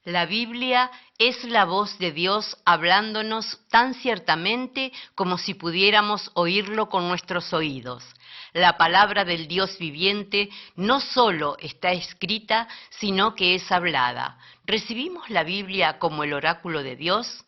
La Biblia es la voz de Dios hablándonos tan ciertamente como si pudiéramos oírlo con nuestros oídos. La palabra del Dios viviente no solo está escrita, sino que es hablada. ¿Recibimos la Biblia como el oráculo de Dios?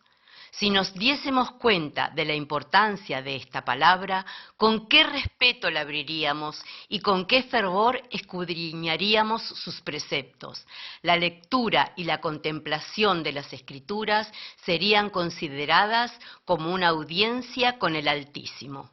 Si nos diésemos cuenta de la importancia de esta palabra, con qué respeto la abriríamos y con qué fervor escudriñaríamos sus preceptos. La lectura y la contemplación de las Escrituras serían consideradas como una audiencia con el Altísimo.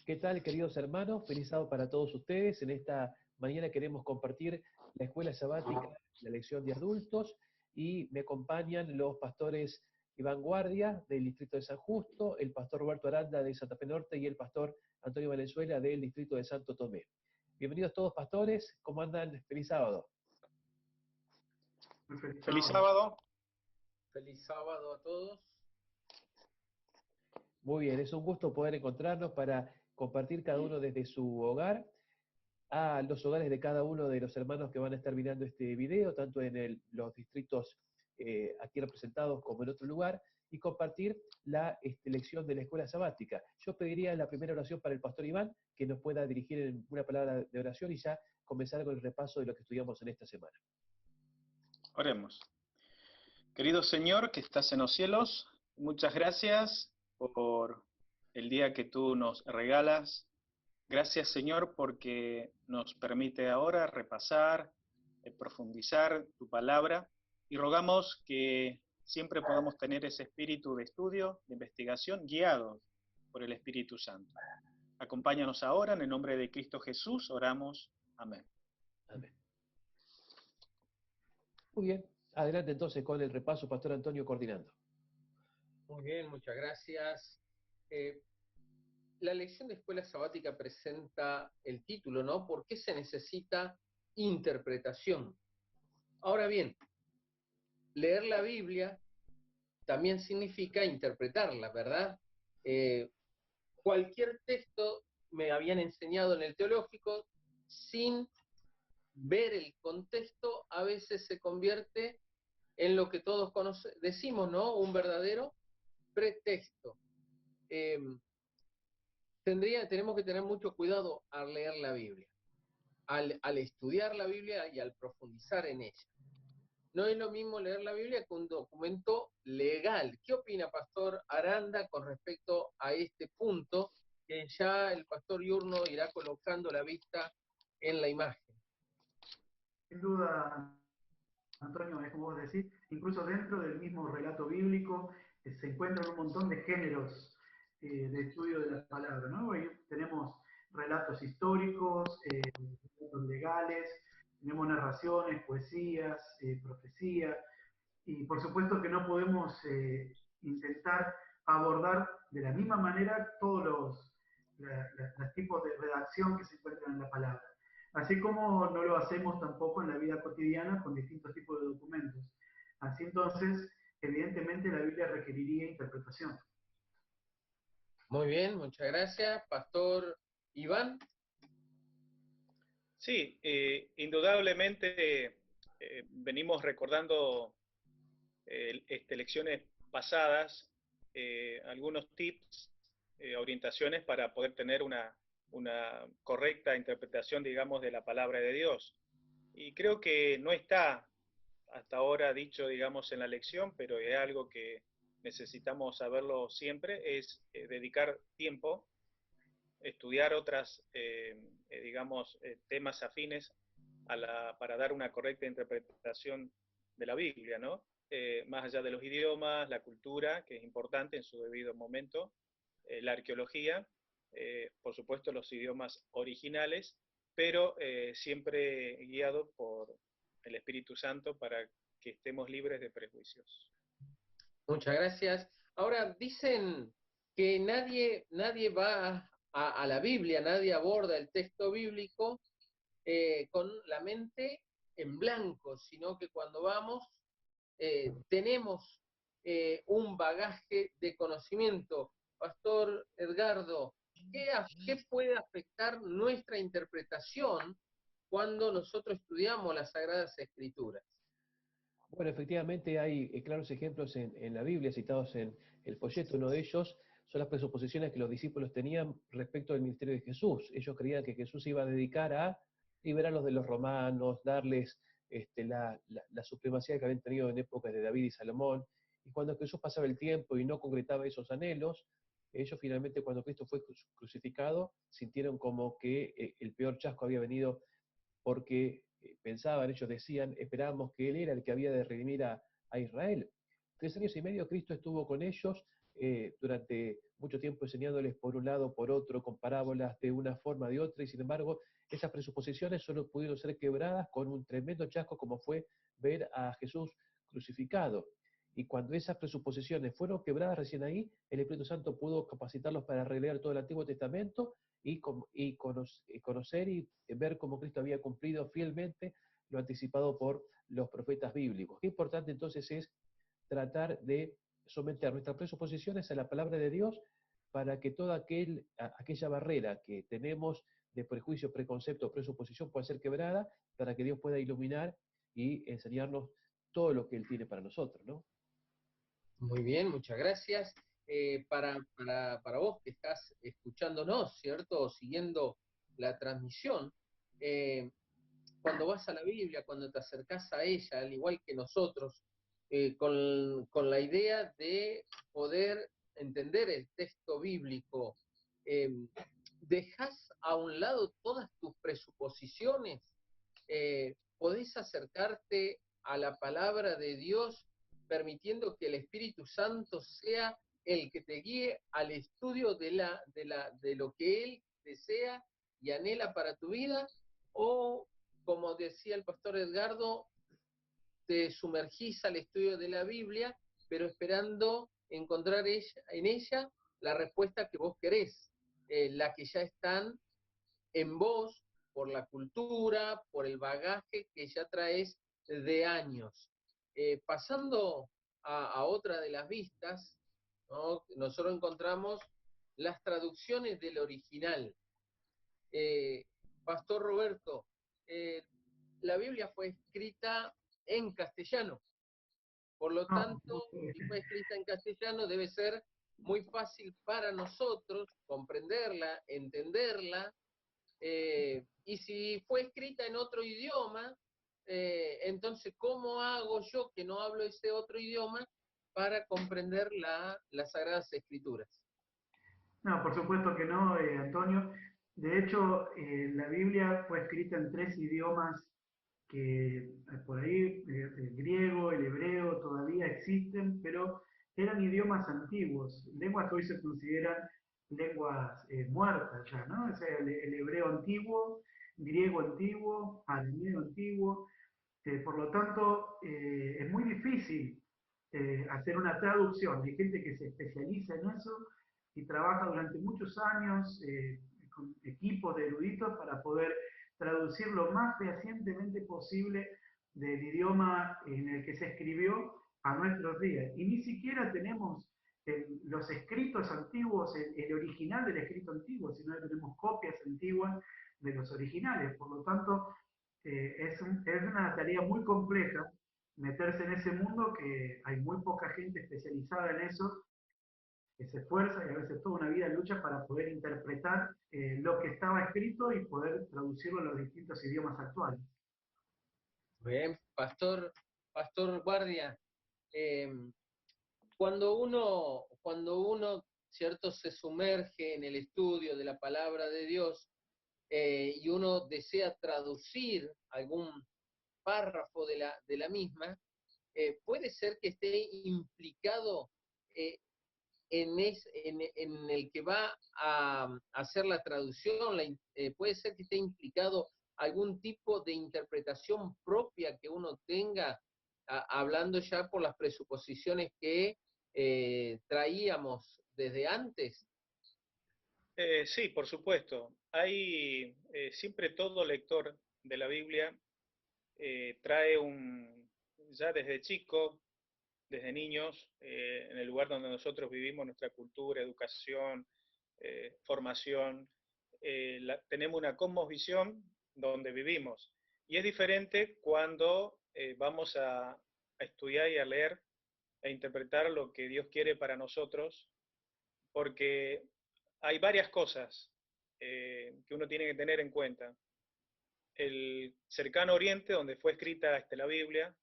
¿Qué tal, queridos hermanos? Feliz sábado para todos ustedes. En esta mañana queremos compartir la escuela sabática, la lección de adultos, y me acompañan los pastores Iván Guardia, del distrito de San Justo, el pastor Roberto Aranda, de Santa Fe Norte, y el pastor Antonio Valenzuela, del distrito de Santo Tomé. Bienvenidos todos, pastores. ¿Cómo andan? Feliz sábado. Feliz sábado. Feliz sábado a todos. Muy bien, es un gusto poder encontrarnos para compartir cada uno desde su hogar a los hogares de cada uno de los hermanos que van a estar mirando este video, tanto en los distritos aquí representados como en otro lugar, y compartir la lección de la escuela sabática. Yo pediría la primera oración para el pastor Iván, que nos pueda dirigir en una palabra de oración y ya comenzar con el repaso de lo que estudiamos en esta semana. Oremos. Querido Señor que estás en los cielos, muchas gracias por el día que tú nos regalas. Gracias, Señor, porque nos permite ahora repasar, profundizar tu palabra, y rogamos que siempre podamos tener ese espíritu de estudio, de investigación, guiados por el Espíritu Santo. Acompáñanos ahora, en el nombre de Cristo Jesús, oramos. Amén. Amén. Muy bien, adelante entonces con el repaso, pastor Antonio, coordinando. Muy bien, muchas gracias. La lección de escuela sabática presenta el título, ¿no? ¿Por qué se necesita interpretación? Ahora bien, leer la Biblia también significa interpretarla, ¿verdad? Cualquier texto, me habían enseñado en el teológico, sin ver el contexto, a veces se convierte en lo que todos decimos, ¿no? Un verdadero pretexto. Tenemos que tener mucho cuidado al leer la Biblia, al estudiar la Biblia y al profundizar en ella. No es lo mismo leer la Biblia que un documento legal. ¿Qué opina Pastor Aranda con respecto a este punto que ya el Pastor Yurno irá colocando la vista en la imagen? Sin duda, Antonio, es como vos decís, incluso dentro del mismo relato bíblico se encuentran un montón de géneros de estudio de la palabra, ¿no? Ahí tenemos relatos históricos, relatos legales, tenemos narraciones, poesías, profecía, y por supuesto que no podemos intentar abordar de la misma manera todos los tipos de redacción que se encuentran en la palabra. Así como no lo hacemos tampoco en la vida cotidiana con distintos tipos de documentos. Así entonces, evidentemente la Biblia requeriría interpretación. Muy bien, muchas gracias. Pastor Iván. Sí, indudablemente venimos recordando lecciones pasadas, algunos tips, orientaciones para poder tener una correcta interpretación, digamos, de la palabra de Dios. Y creo que no está hasta ahora dicho, digamos, en la lección, pero es algo que necesitamos saberlo siempre, es dedicar tiempo, estudiar otras, digamos, temas afines para dar una correcta interpretación de la Biblia, ¿no? Más allá de los idiomas, la cultura, que es importante en su debido momento, la arqueología, por supuesto los idiomas originales, pero siempre guiado por el Espíritu Santo para que estemos libres de prejuicios. Muchas gracias. Ahora, dicen que nadie va a la Biblia, nadie aborda el texto bíblico con la mente en blanco, sino que cuando vamos tenemos un bagaje de conocimiento. Pastor Edgardo, ¿qué puede afectar nuestra interpretación cuando nosotros estudiamos las Sagradas Escrituras? Bueno, efectivamente hay claros ejemplos en la Biblia, citados en el folleto. Uno de ellos son las presuposiciones que los discípulos tenían respecto al ministerio de Jesús. Ellos creían que Jesús se iba a dedicar a liberarlos de los romanos, darles la supremacía que habían tenido en épocas de David y Salomón. Y cuando Jesús pasaba el tiempo y no concretaba esos anhelos, ellos finalmente, cuando Cristo fue crucificado, sintieron como que el peor chasco había venido, porque pensaban, ellos decían, esperábamos que Él era el que había de redimir a Israel. 3 años y medio Cristo estuvo con ellos durante mucho tiempo, enseñándoles por un lado, por otro, con parábolas de una forma, de otra, y sin embargo esas presuposiciones solo pudieron ser quebradas con un tremendo chasco como fue ver a Jesús crucificado. Y cuando esas presuposiciones fueron quebradas, recién ahí el Espíritu Santo pudo capacitarlos para releer todo el Antiguo Testamento y conocer y ver cómo Cristo había cumplido fielmente lo anticipado por los profetas bíblicos. Qué importante entonces es tratar de someter nuestras presuposiciones a la palabra de Dios, para que toda aquella barrera que tenemos de prejuicio, preconcepto, presuposición pueda ser quebrada, para que Dios pueda iluminar y enseñarnos todo lo que Él tiene para nosotros, ¿no? Muy bien, muchas gracias. Para vos que estás escuchándonos, ¿cierto? O siguiendo la transmisión, cuando vas a la Biblia, cuando te acercás a ella, al igual que nosotros, con la idea de poder entender el texto bíblico, ¿dejás a un lado todas tus presuposiciones? ¿Podés acercarte a la palabra de Dios permitiendo que el Espíritu Santo sea el que te guíe al estudio de lo que Él desea y anhela para tu vida? ¿O, como decía el pastor Edgardo, te sumergís al estudio de la Biblia, pero esperando encontrar en ella la respuesta que vos querés, la que ya están en vos por la cultura, por el bagaje que ya traes de años? Pasando a otra de las vistas, ¿no? Nosotros encontramos las traducciones del original. Pastor Roberto, la Biblia fue escrita en castellano, por lo No, tanto, si fue escrita en castellano, debe ser muy fácil para nosotros comprenderla, entenderla, y si fue escrita en otro idioma, entonces, ¿cómo hago yo, que no hablo ese otro idioma, para comprender las Sagradas Escrituras? no, por supuesto que no, Antonio. De hecho, la Biblia fue escrita en 3 idiomas que por ahí el griego, el hebreo todavía existen, pero eran idiomas antiguos, lenguas que hoy se consideran lenguas muertas ya, ¿no? O sea, el hebreo antiguo, griego antiguo, arameo antiguo. Por lo tanto, es muy difícil hacer una traducción. Hay gente que se especializa en eso y trabaja durante muchos años con equipos de eruditos para poder traducir lo más fehacientemente posible del idioma en el que se escribió a nuestros días. Y ni siquiera tenemos los escritos antiguos, el original del escrito antiguo, sino que tenemos copias antiguas de los originales. Por lo tanto, es una tarea muy compleja meterse en ese mundo, que hay muy poca gente especializada en eso, que se esfuerza y a veces toda una vida lucha para poder interpretar lo que estaba escrito y poder traducirlo a los distintos idiomas actuales. Bien, Pastor Guardia, eh, cuando uno, ¿cierto?, se sumerge en el estudio de la palabra de Dios, y uno desea traducir algún párrafo de la misma, puede ser que esté implicado eh, en el que va a hacer la traducción, puede ser que esté implicado algún tipo de interpretación propia que uno tenga, hablando ya por las presuposiciones que traíamos desde antes. Sí, por supuesto. Hay siempre todo lector de la Biblia trae ya desde chico, desde niños, en el lugar donde nosotros vivimos, nuestra cultura, educación, formación, tenemos una cosmovisión donde vivimos. Y es diferente cuando vamos a estudiar y a leer e interpretar lo que Dios quiere para nosotros, porque hay varias cosas que uno tiene que tener en cuenta. El cercano oriente, donde fue escrita la Biblia,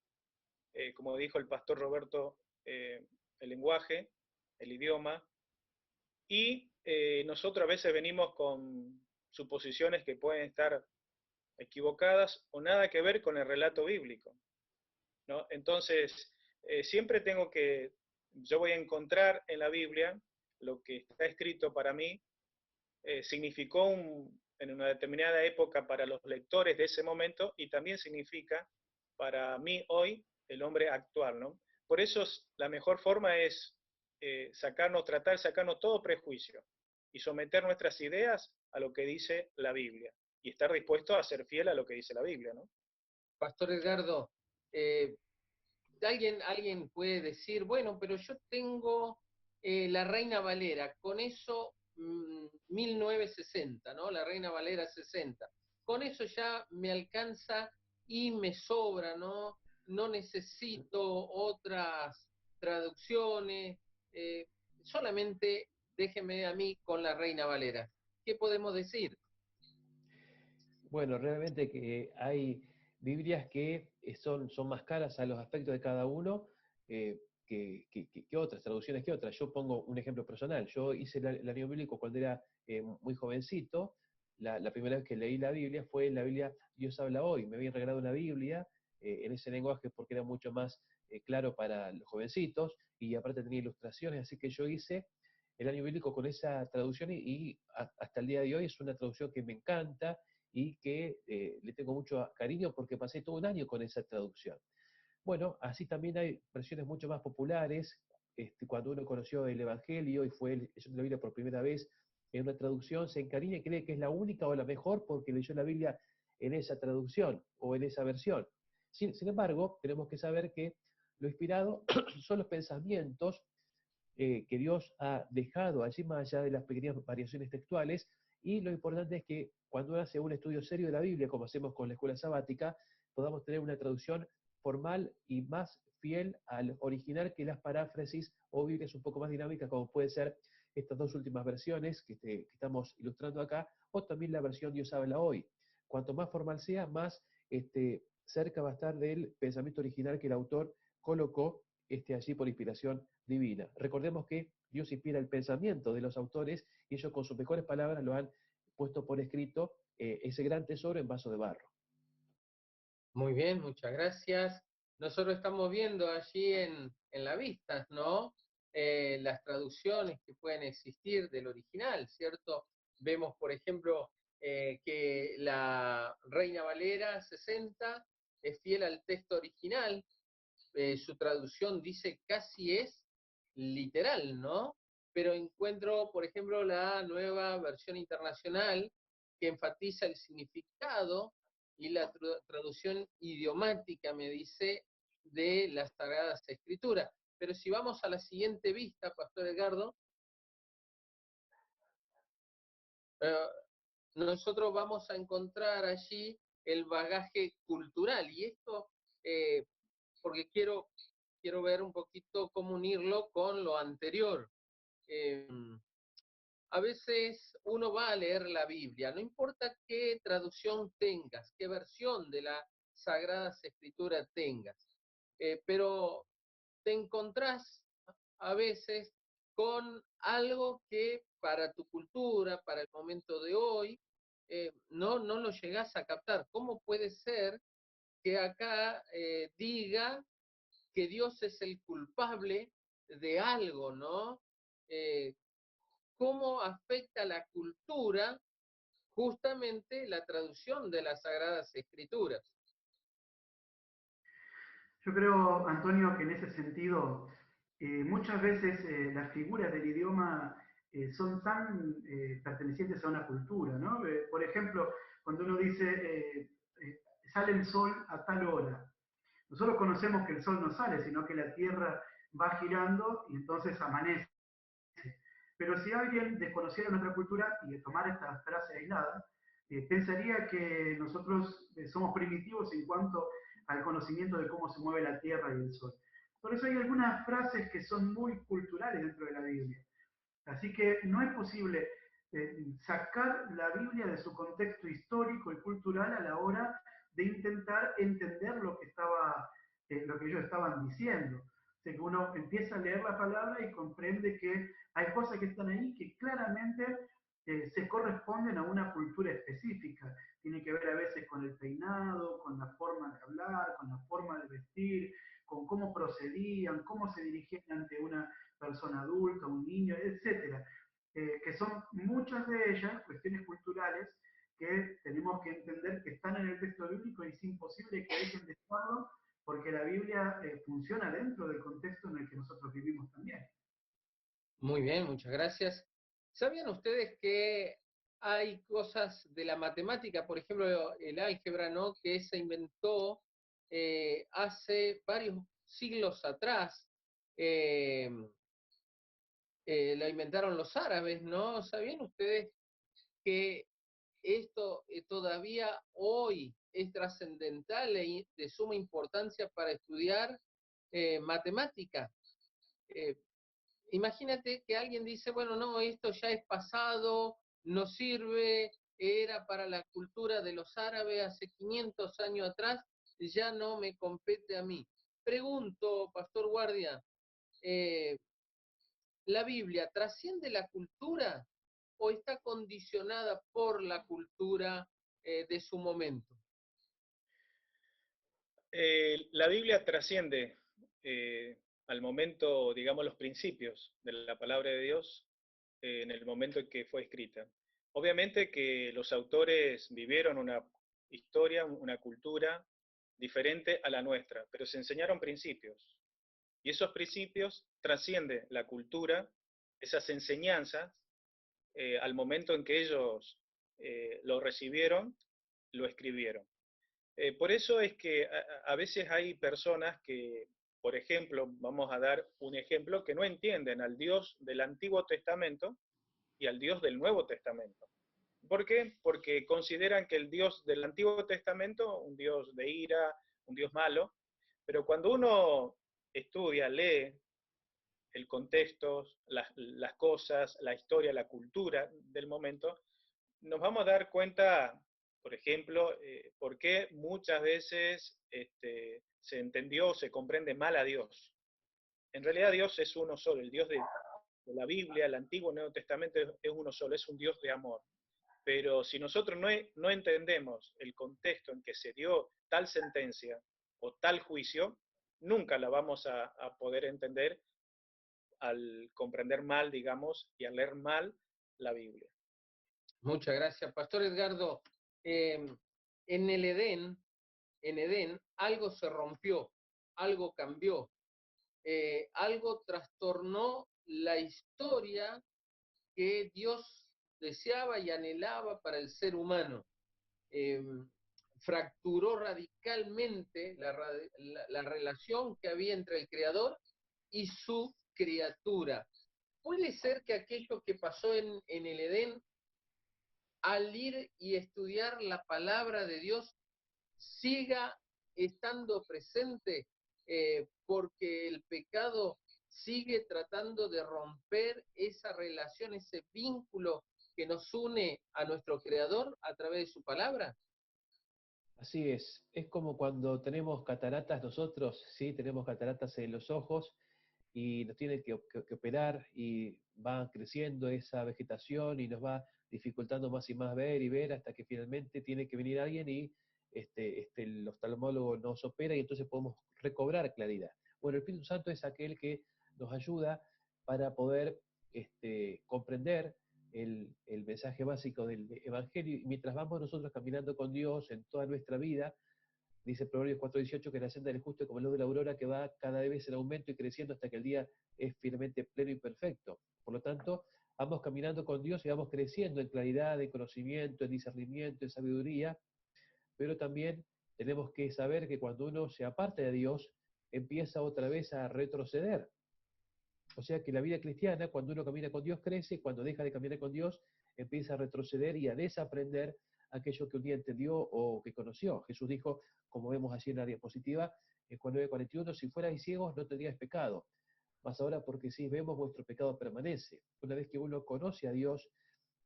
como dijo el pastor Roberto, el lenguaje, el idioma, y nosotros a veces venimos con suposiciones que pueden estar equivocadas o nada que ver con el relato bíblico, ¿no? Entonces, siempre yo voy a encontrar en la Biblia lo que está escrito para mí, significó en una determinada época para los lectores de ese momento y también significa para mí hoy, el hombre actual, ¿no? Por eso la mejor forma es tratar de sacarnos todo prejuicio y someter nuestras ideas a lo que dice la Biblia y estar dispuesto a ser fiel a lo que dice la Biblia, ¿no? Pastor Edgardo, alguien puede decir, bueno, pero yo tengo la Reina Valera, con eso 1960, ¿no? La Reina Valera 60. Con eso ya me alcanza y me sobra, ¿no? No necesito otras traducciones, solamente déjeme a mí con la Reina Valera. ¿Qué podemos decir? Bueno, realmente que hay Biblias que son más caras a los aspectos de cada uno que otras, traducciones que otras. Yo pongo un ejemplo personal. Yo hice el año bíblico cuando era muy jovencito. La primera vez que leí la Biblia fue la Biblia Dios habla hoy. Me habían regalado una Biblia en ese lenguaje porque era mucho más claro para los jovencitos y aparte tenía ilustraciones, así que yo hice el año bíblico con esa traducción y hasta el día de hoy es una traducción que me encanta y que le tengo mucho cariño porque pasé todo un año con esa traducción. Bueno, así también hay versiones mucho más populares. Cuando uno conoció el Evangelio y fue leyendo la Biblia por primera vez en una traducción, se encariña y cree que es la única o la mejor porque leyó la Biblia en esa traducción o en esa versión. Sin embargo, tenemos que saber que lo inspirado son los pensamientos que Dios ha dejado allí más allá de las pequeñas variaciones textuales, y lo importante es que cuando uno hace un estudio serio de la Biblia, como hacemos con la escuela sabática, podamos tener una traducción formal y más fiel al original que las paráfrasis o Biblias un poco más dinámicas, como puede ser estas dos últimas versiones que estamos ilustrando acá, o también la versión Dios habla hoy. Cuanto más formal sea, más cerca va a estar del pensamiento original que el autor colocó allí por inspiración divina. Recordemos que Dios inspira el pensamiento de los autores y ellos con sus mejores palabras lo han puesto por escrito, ese gran tesoro en vaso de barro. Muy bien, muchas gracias. Nosotros estamos viendo allí en la vista, ¿no? Las traducciones que pueden existir del original, ¿cierto? Vemos, por ejemplo, que la Reina Valera 60 es fiel al texto original. Su traducción dice casi es literal, ¿no? Pero encuentro, por ejemplo, la nueva versión internacional que enfatiza el significado y la traducción idiomática, me dice, de las Sagradas Escrituras. Pero si vamos a la siguiente vista, Pastor Edgardo, nosotros vamos a encontrar allí el bagaje cultural. Y esto, porque quiero ver un poquito cómo unirlo con lo anterior. A veces uno va a leer la Biblia, no importa qué traducción tengas, qué versión de la Sagrada Escritura tengas, pero te encontrás a veces con algo que para tu cultura, para el momento de hoy, no lo llegás a captar. ¿Cómo puede ser que acá diga que Dios es el culpable de algo, ¿no? ¿Cómo afecta la cultura justamente la traducción de las Sagradas Escrituras? Yo creo, Antonio, que en ese sentido, muchas veces las figuras del idioma son tan pertenecientes a una cultura, ¿no? Por ejemplo, cuando uno dice, sale el sol a tal hora, nosotros conocemos que el sol no sale, sino que la Tierra va girando y entonces amanece. Pero si alguien desconociera nuestra cultura y de tomar estas frases aisladas, pensaría que nosotros somos primitivos en cuanto al conocimiento de cómo se mueve la Tierra y el Sol. Por eso hay algunas frases que son muy culturales dentro de la Biblia. Así que no es posible sacar la Biblia de su contexto histórico y cultural a la hora de intentar entender lo que ellos estaban diciendo. O sea, que uno empieza a leer la palabra y comprende que hay cosas que están ahí que claramente se corresponden a una cultura específica. Tiene que ver a veces con el peinado, con la forma de hablar, con la forma de vestir, con cómo procedían, cómo se dirigían ante una persona adulta, un niño, etcétera, que son muchas de ellas cuestiones culturales que tenemos que entender que están en el texto bíblico y es imposible que dejen de estarlo porque la Biblia funciona dentro del contexto en el que nosotros vivimos también. Muy bien, muchas gracias. ¿Sabían ustedes que hay cosas de la matemática, por ejemplo, el álgebra, ¿no?, que se inventó hace varios siglos atrás? Eh, la inventaron los árabes, ¿no? ¿Sabían ustedes que esto todavía hoy es trascendental y de suma importancia para estudiar matemática? Eh, Imagínate que alguien dice, bueno, no, esto ya es pasado, no sirve, era para la cultura de los árabes hace 500 años atrás, ya no me compete a mí. Pregunto, Pastor Guardia, eh, ¿la Biblia trasciende la cultura o está condicionada por la cultura de su momento? La Biblia trasciende al momento, digamos, los principios de la palabra de Dios en el momento en que fue escrita. Obviamente que los autores vivieron una historia, una cultura diferente a la nuestra, pero se enseñaron principios. Y esos principios trascienden la cultura, esas enseñanzas, al momento en que ellos lo recibieron, lo escribieron. Por eso es que a veces hay personas que, por ejemplo, vamos a dar un ejemplo, que no entienden al Dios del Antiguo Testamento y al Dios del Nuevo Testamento. ¿Por qué? Porque consideran que el Dios del Antiguo Testamento, un Dios de ira, un Dios malo, pero cuando uno estudia, lee el contexto, las cosas, la historia, la cultura del momento, nos vamos a dar cuenta, por ejemplo, por qué muchas veces se entendió o se comprende mal a Dios. En realidad Dios es uno solo, el Dios de la Biblia, el Antiguo y Nuevo Testamento es uno solo, es un Dios de amor. Pero si nosotros no entendemos el contexto en que se dio tal sentencia o tal juicio, nunca la vamos a poder entender al comprender mal, digamos, y al leer mal la Biblia. Muchas gracias, Pastor Edgardo. En Edén, algo se rompió, algo cambió, algo trastornó la historia que Dios deseaba y anhelaba para el ser humano. Fracturó radicalmente la relación que había entre el Creador y su criatura. Puede ser que aquello que pasó en el Edén, al ir y estudiar la palabra de Dios, siga estando presente, porque el pecado sigue tratando de romper esa relación, ese vínculo que nos une a nuestro Creador a través de su palabra. Así es como cuando tenemos cataratas nosotros, sí, tenemos cataratas en los ojos y nos tienen que operar y va creciendo esa vegetación y nos va dificultando más y más ver y ver hasta que finalmente tiene que venir alguien y el oftalmólogo nos opera y entonces podemos recobrar claridad. Bueno, el Espíritu Santo es aquel que nos ayuda para poder comprender el mensaje básico del Evangelio y mientras vamos nosotros caminando con Dios en toda nuestra vida. Dice Proverbios 4:18 que la senda del justo es como la luz de la aurora que va cada vez en aumento y creciendo hasta que el día es finalmente pleno y perfecto. Por lo tanto, vamos caminando con Dios y vamos creciendo en claridad, en conocimiento, en discernimiento, en sabiduría, pero también tenemos que saber que cuando uno se aparta de Dios, empieza otra vez a retroceder. O sea que la vida cristiana, cuando uno camina con Dios, crece, y cuando deja de caminar con Dios, empieza a retroceder y a desaprender aquello que un día entendió o que conoció. Jesús dijo, como vemos allí en la diapositiva, en Juan 9:41, si fuerais ciegos no tendríais pecado, mas ahora porque si vemos vuestro pecado permanece. Una vez que uno conoce a Dios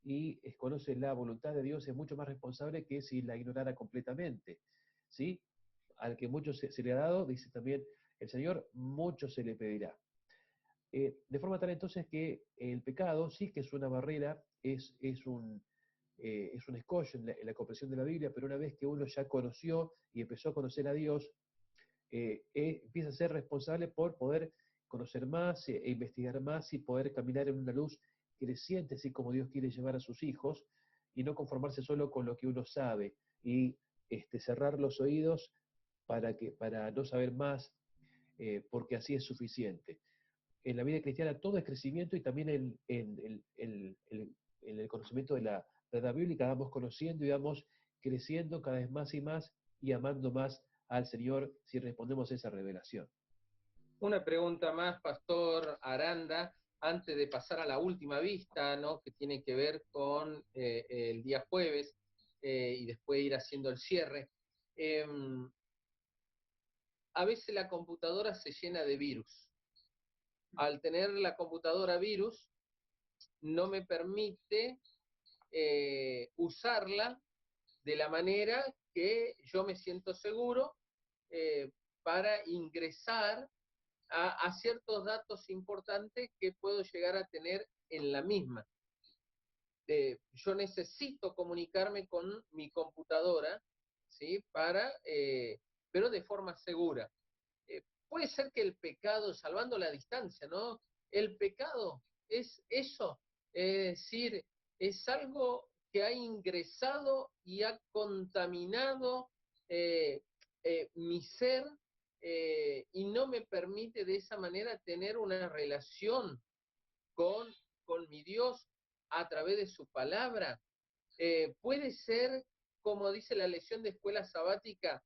y conoce la voluntad de Dios, es mucho más responsable que si la ignorara completamente, ¿sí? Al que mucho se le ha dado, dice también el Señor, mucho se le pedirá. De forma tal entonces que el pecado sí que es una barrera, es un escollo en la comprensión de la Biblia, pero una vez que uno ya conoció y empezó a conocer a Dios, empieza a ser responsable por poder conocer más e investigar más y poder caminar en una luz creciente, así como Dios quiere llevar a sus hijos, y no conformarse solo con lo que uno sabe y cerrar los oídos para no saber más, porque así es suficiente. En la vida cristiana todo es crecimiento y también en el conocimiento de la verdad bíblica vamos conociendo y vamos creciendo cada vez más y más y amando más al Señor si respondemos a esa revelación. Una pregunta más, Pastor Aranda, antes de pasar a la última vista, ¿no? Que tiene que ver con el día jueves y después ir haciendo el cierre. A veces la computadora se llena de virus. Al tener la computadora virus, no me permite usarla de la manera que yo me siento seguro para ingresar a ciertos datos importantes que puedo llegar a tener en la misma. Yo necesito comunicarme con mi computadora, ¿sí? Pero de forma segura. Puede ser que el pecado, salvando la distancia, ¿no? El pecado es eso, es decir, es algo que ha ingresado y ha contaminado mi ser y no me permite de esa manera tener una relación con, con mi Dios a través de su palabra. Puede ser, como dice la lección de escuela sabática,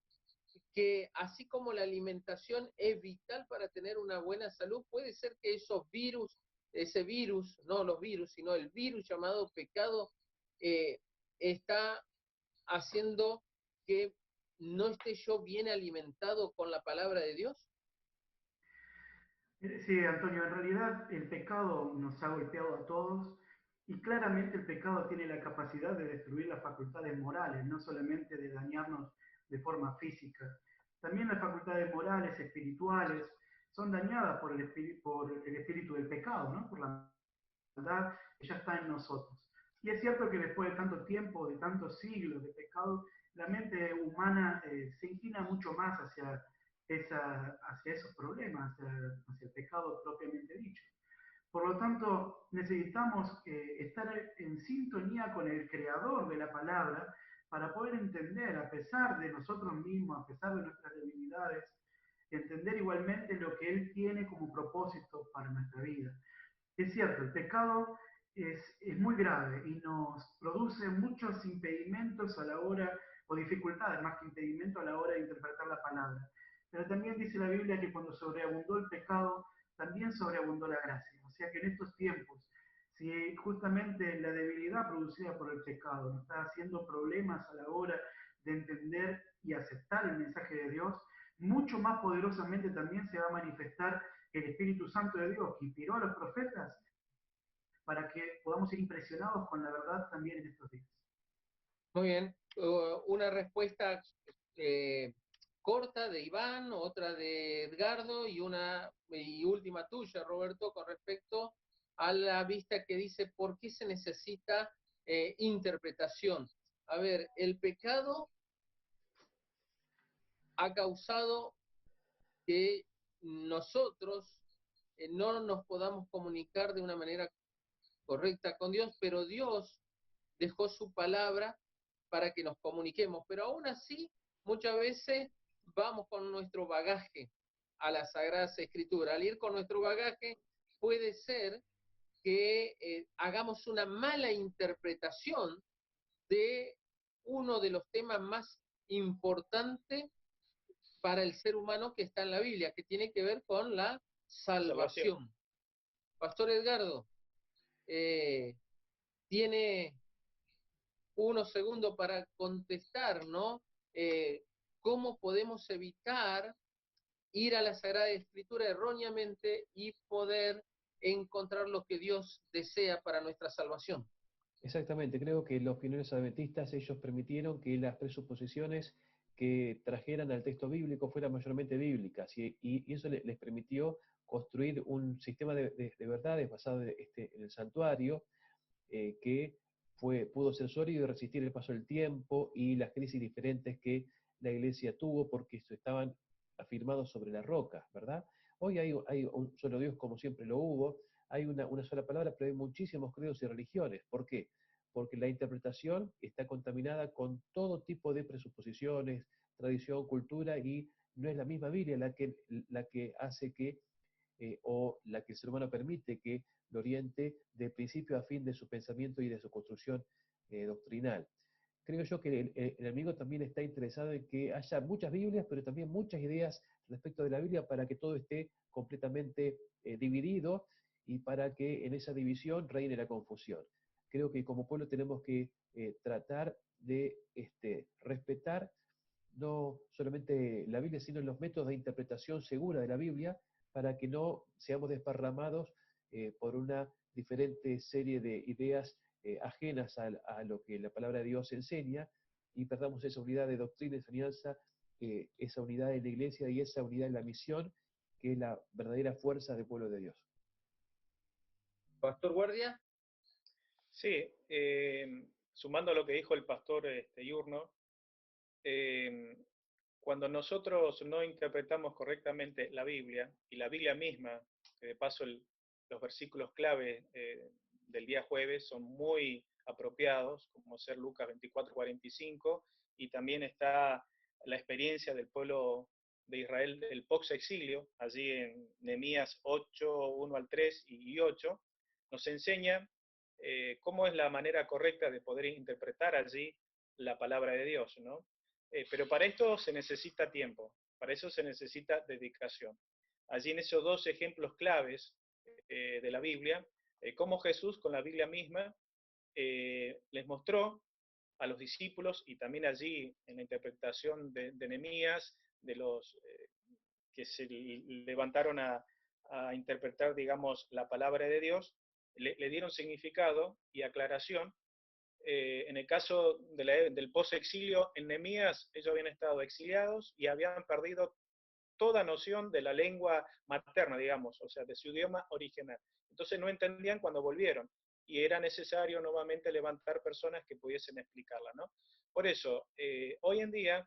que así como la alimentación es vital para tener una buena salud, puede ser que ese virus, no los virus, sino el virus llamado pecado, está haciendo que no esté yo bien alimentado con la palabra de Dios. Sí, Antonio, en realidad el pecado nos ha golpeado a todos y claramente el pecado tiene la capacidad de destruir las facultades morales, no solamente de dañarnos de forma física. También las facultades morales, espirituales, son dañadas por el espíritu del pecado, ¿no? Por la maldad que ya está en nosotros. Y es cierto que después de tanto tiempo, de tantos siglos de pecado, la mente humana se inclina mucho más hacia esos problemas, hacia el pecado propiamente dicho. Por lo tanto, necesitamos estar en sintonía con el creador de la palabra para poder entender, a pesar de nosotros mismos, a pesar de nuestras debilidades, entender igualmente lo que Él tiene como propósito para nuestra vida. Es cierto, el pecado es muy grave y nos produce muchos impedimentos a la hora, o dificultades más que impedimentos a la hora de interpretar la palabra. Pero también dice la Biblia que cuando sobreabundó el pecado, también sobreabundó la gracia. O sea que en estos tiempos, si justamente la debilidad producida por el pecado nos está haciendo problemas a la hora de entender y aceptar el mensaje de Dios, mucho más poderosamente también se va a manifestar el Espíritu Santo de Dios, que inspiró a los profetas para que podamos ser impresionados con la verdad también en estos días. Muy bien, una respuesta corta de Iván, otra de Edgardo y última tuya, Roberto, con respecto a la vista que dice por qué se necesita interpretación. A ver, el pecado ha causado que nosotros no nos podamos comunicar de una manera correcta con Dios, pero Dios dejó su palabra para que nos comuniquemos, pero aún así muchas veces vamos con nuestro bagaje a las Sagradas Escrituras. Al ir con nuestro bagaje puede ser que hagamos una mala interpretación de uno de los temas más importantes para el ser humano que está en la Biblia, que tiene que ver con la salvación. Pastor Edgardo, ¿tiene unos segundos para contestar, ¿no? ¿Cómo podemos evitar ir a la Sagrada Escritura erróneamente y poder encontrar lo que Dios desea para nuestra salvación? Exactamente, creo que los pioneros adventistas, ellos permitieron que las presuposiciones que trajeran al texto bíblico fueran mayormente bíblicas, y eso les permitió construir un sistema de verdades basado en el santuario, que pudo ser sólido y resistir el paso del tiempo y las crisis diferentes que la iglesia tuvo, porque estaban afirmados sobre la roca, ¿verdad? Hoy hay un solo Dios, como siempre lo hubo, hay una sola palabra, pero hay muchísimos credos y religiones. ¿Por qué? Porque la interpretación está contaminada con todo tipo de presuposiciones, tradición, cultura, y no es la misma Biblia la que hace que, o la que el ser humano permite que lo oriente de principio a fin de su pensamiento y de su construcción doctrinal. Creo yo que el enemigo también está interesado en que haya muchas Biblias, pero también muchas ideas respecto de la Biblia, para que todo esté completamente dividido, y para que en esa división reine la confusión. Creo que como pueblo tenemos que tratar de respetar no solamente la Biblia, sino los métodos de interpretación segura de la Biblia, para que no seamos desparramados por una diferente serie de ideas ajenas a lo que la palabra de Dios enseña, y perdamos esa unidad de doctrina y enseñanza, esa unidad en la iglesia y esa unidad en la misión, que es la verdadera fuerza del pueblo de Dios. Pastor Guardia. Sí, sumando a lo que dijo el pastor Yurno, cuando nosotros no interpretamos correctamente la Biblia, y la Biblia misma, que de paso los versículos clave del día jueves son muy apropiados, como ser Lucas 24:45, y también está la experiencia del pueblo de Israel del post-exilio, allí en Nehemías 8, 1 al 3 y 8, nos enseña cómo es la manera correcta de poder interpretar allí la palabra de Dios, ¿no? Pero para esto se necesita tiempo, para eso se necesita dedicación. Allí en esos dos ejemplos claves de la Biblia, cómo Jesús con la Biblia misma les mostró a los discípulos, y también allí en la interpretación de Nehemías, de los que se levantaron a interpretar, digamos, la palabra de Dios, le dieron significado y aclaración. En el caso del post-exilio, en Nehemías, ellos habían estado exiliados y habían perdido toda noción de la lengua materna, digamos, o sea, de su idioma original. Entonces no entendían cuando volvieron, y era necesario nuevamente levantar personas que pudiesen explicarla, ¿no? Por eso, hoy en día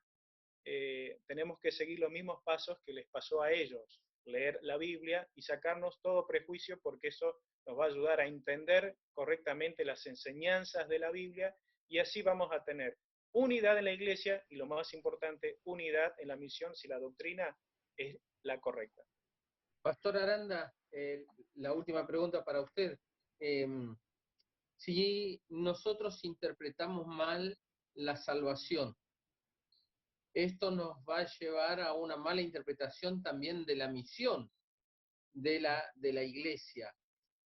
tenemos que seguir los mismos pasos que les pasó a ellos, leer la Biblia y sacarnos todo prejuicio, porque eso nos va a ayudar a entender correctamente las enseñanzas de la Biblia, y así vamos a tener unidad en la iglesia y, lo más importante, unidad en la misión, si la doctrina es la correcta. Pastor Aranda, la última pregunta para usted. Si nosotros interpretamos mal la salvación, esto nos va a llevar a una mala interpretación también de la misión de la iglesia.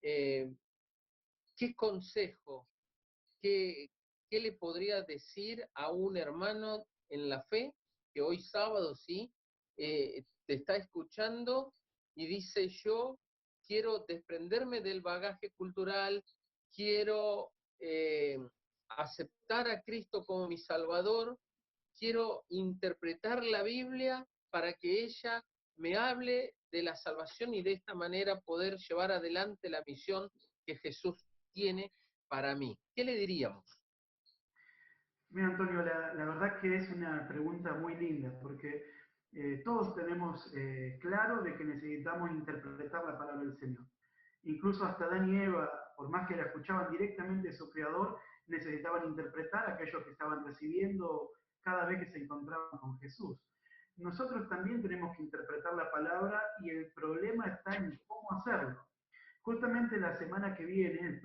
¿Qué consejo, qué le podría decir a un hermano en la fe que hoy sábado, sí, te está escuchando y dice: yo quiero desprenderme del bagaje cultural, quiero aceptar a Cristo como mi Salvador, quiero interpretar la Biblia para que ella me hable de la salvación y de esta manera poder llevar adelante la misión que Jesús tiene para mí? ¿Qué le diríamos? Mira, Antonio, la verdad que es una pregunta muy linda, porque todos tenemos claro de que necesitamos interpretar la palabra del Señor. Incluso hasta Adán y Eva, por más que la escuchaban directamente de su creador, necesitaban interpretar aquello que estaban recibiendo cada vez que se encontraban con Jesús. Nosotros también tenemos que interpretar la palabra, y el problema está en cómo hacerlo. Justamente la semana que viene,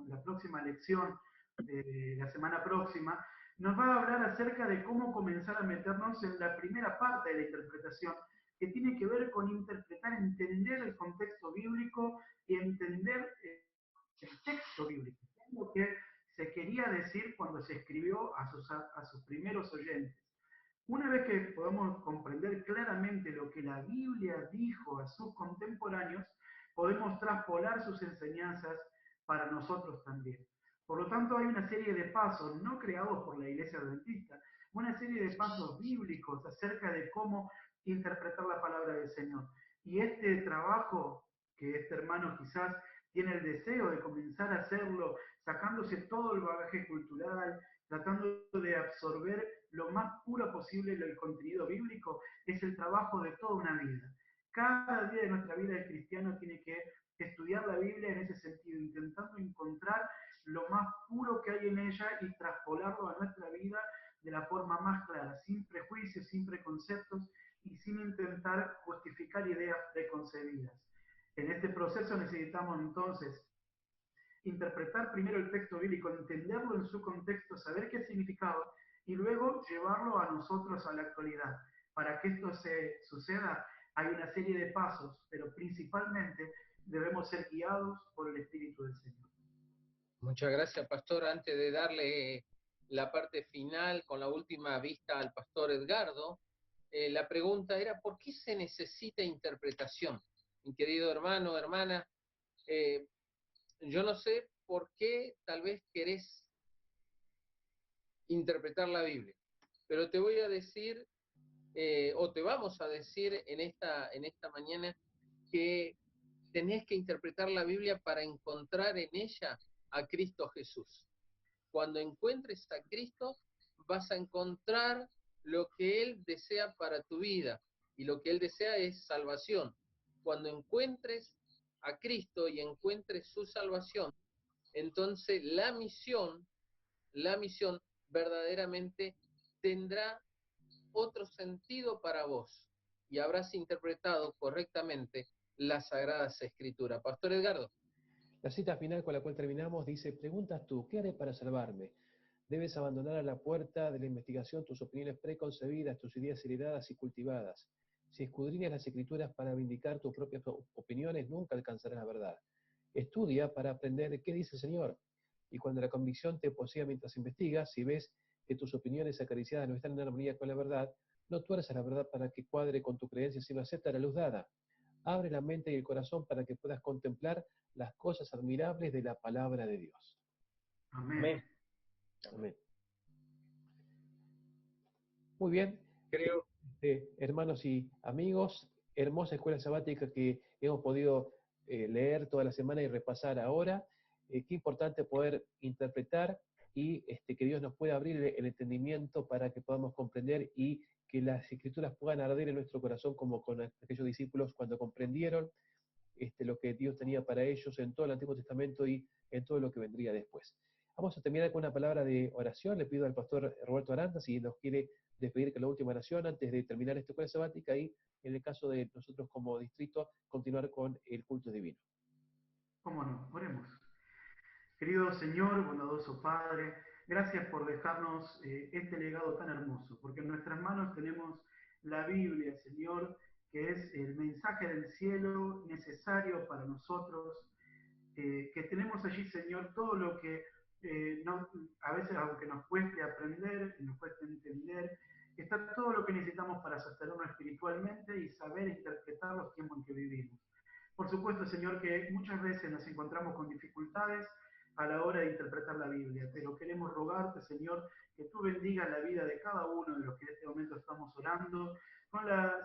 la próxima lección de la semana próxima, nos va a hablar acerca de cómo comenzar a meternos en la primera parte de la interpretación, que tiene que ver con interpretar, entender el contexto bíblico y entender el texto bíblico, lo que se quería decir cuando se escribió a sus primeros oyentes. Una vez que podamos comprender claramente lo que la Biblia dijo a sus contemporáneos, podemos traspolar sus enseñanzas para nosotros también. Por lo tanto, hay una serie de pasos, no creados por la Iglesia Adventista, una serie de pasos bíblicos acerca de cómo interpretar la palabra del Señor. Y este trabajo, que este hermano quizás tiene el deseo de comenzar a hacerlo, sacándose todo el bagaje cultural, tratando de absorber lo más puro posible el contenido bíblico, es el trabajo de toda una vida. Cada día de nuestra vida el cristiano tiene que estudiar la Biblia en ese sentido, intentando encontrar lo más puro que hay en ella y traspolarlo a nuestra vida de la forma más clara, sin prejuicios, sin preconceptos y sin intentar justificar ideas preconcebidas. En este proceso necesitamos entonces interpretar primero el texto bíblico, entenderlo en su contexto, saber qué significaba y luego llevarlo a nosotros a la actualidad. Para que esto suceda hay una serie de pasos, pero principalmente debemos ser guiados por el Espíritu del Señor. Muchas gracias, pastor. Antes de darle la parte final con la última vista al pastor Edgardo, la pregunta era, ¿por qué se necesita interpretación? Mi querido hermano, hermana, yo no sé por qué tal vez querés interpretar la Biblia, pero te voy a decir, o te vamos a decir en esta mañana, que tenés que interpretar la Biblia para encontrar en ella a Cristo Jesús. Cuando encuentres a Cristo, vas a encontrar lo que Él desea para tu vida, y lo que Él desea es salvación. Cuando encuentres a Cristo y encuentres su salvación, entonces la misión verdaderamente tendrá otro sentido para vos y habrás interpretado correctamente las Sagradas Escrituras. Pastor Edgardo. La cita final con la cual terminamos dice: preguntas tú, ¿qué haré para salvarme? Debes abandonar a la puerta de la investigación tus opiniones preconcebidas, tus ideas heredadas y cultivadas. Si escudriñas las Escrituras para vindicar tus propias opiniones, nunca alcanzarás la verdad. Estudia para aprender qué dice el Señor. Y cuando la convicción te posea mientras investigas, si ves que tus opiniones acariciadas no están en armonía con la verdad, no tuerzas la verdad para que cuadre con tu creencia, sino acepta la luz dada. Abre la mente y el corazón para que puedas contemplar las cosas admirables de la palabra de Dios. Amén. Amén. Muy bien. Creo, Hermanos y amigos, hermosa escuela sabática que hemos podido leer toda la semana y repasar ahora. Qué importante poder interpretar y que Dios nos pueda abrir el entendimiento para que podamos comprender y que las Escrituras puedan arder en nuestro corazón como con aquellos discípulos cuando comprendieron lo que Dios tenía para ellos en todo el Antiguo Testamento y en todo lo que vendría después. Vamos a terminar con una palabra de oración. Le pido al pastor Roberto Aranda si nos quiere despedir con la última oración antes de terminar esta escuela sabática y, en el caso de nosotros como distrito, continuar con el culto divino. ¿Cómo no? Oremos. Querido Señor, bondadoso Padre, gracias por dejarnos este legado tan hermoso, porque en nuestras manos tenemos la Biblia, Señor, que es el mensaje del cielo necesario para nosotros, que tenemos allí, Señor, todo lo que a veces, aunque nos cueste aprender, nos cueste entender, está todo lo que necesitamos para sostenernos espiritualmente y saber interpretar los tiempos en que vivimos. Por supuesto, Señor, que muchas veces nos encontramos con dificultades a la hora de interpretar la Biblia, pero queremos rogarte, Señor, que tú bendigas la vida de cada uno de los que en este momento estamos orando,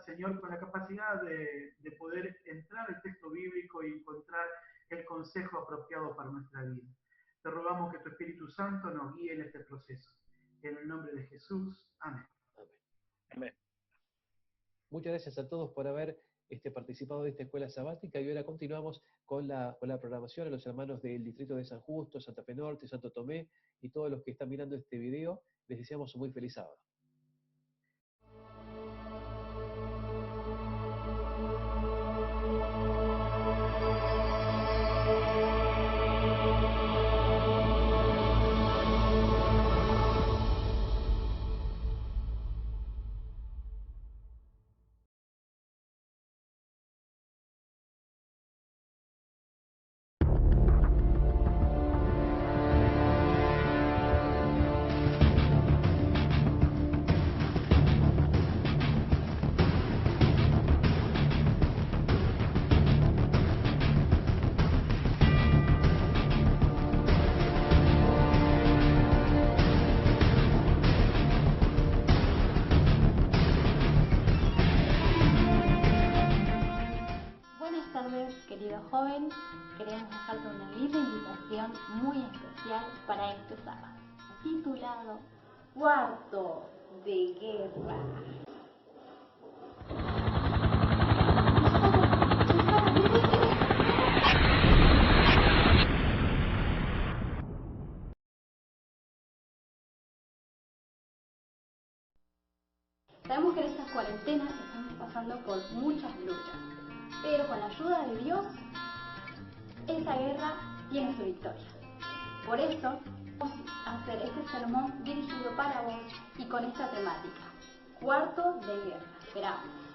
Señor, con la capacidad de poder entrar al texto bíblico y encontrar el consejo apropiado para nuestra vida. Te rogamos que tu Espíritu Santo nos guíe en este proceso. En el nombre de Jesús. Amén. Amén. Muchas gracias a todos por haber participado de esta escuela sabática y ahora continuamos con la programación. A los hermanos del distrito de San Justo, Santa Fe Norte, Santo Tomé y todos los que están mirando este video, les deseamos un muy feliz sábado. joven, queremos dejarte una linda invitación muy especial para este sábado, titulado Cuarto de Guerra. Sabemos que en estas cuarentenas estamos pasando por muchas luchas, pero con la ayuda de Dios, esa guerra tiene su victoria. Por eso, vamos a hacer este sermón dirigido para vos y con esta temática, Cuarto de Guerra. Esperamos.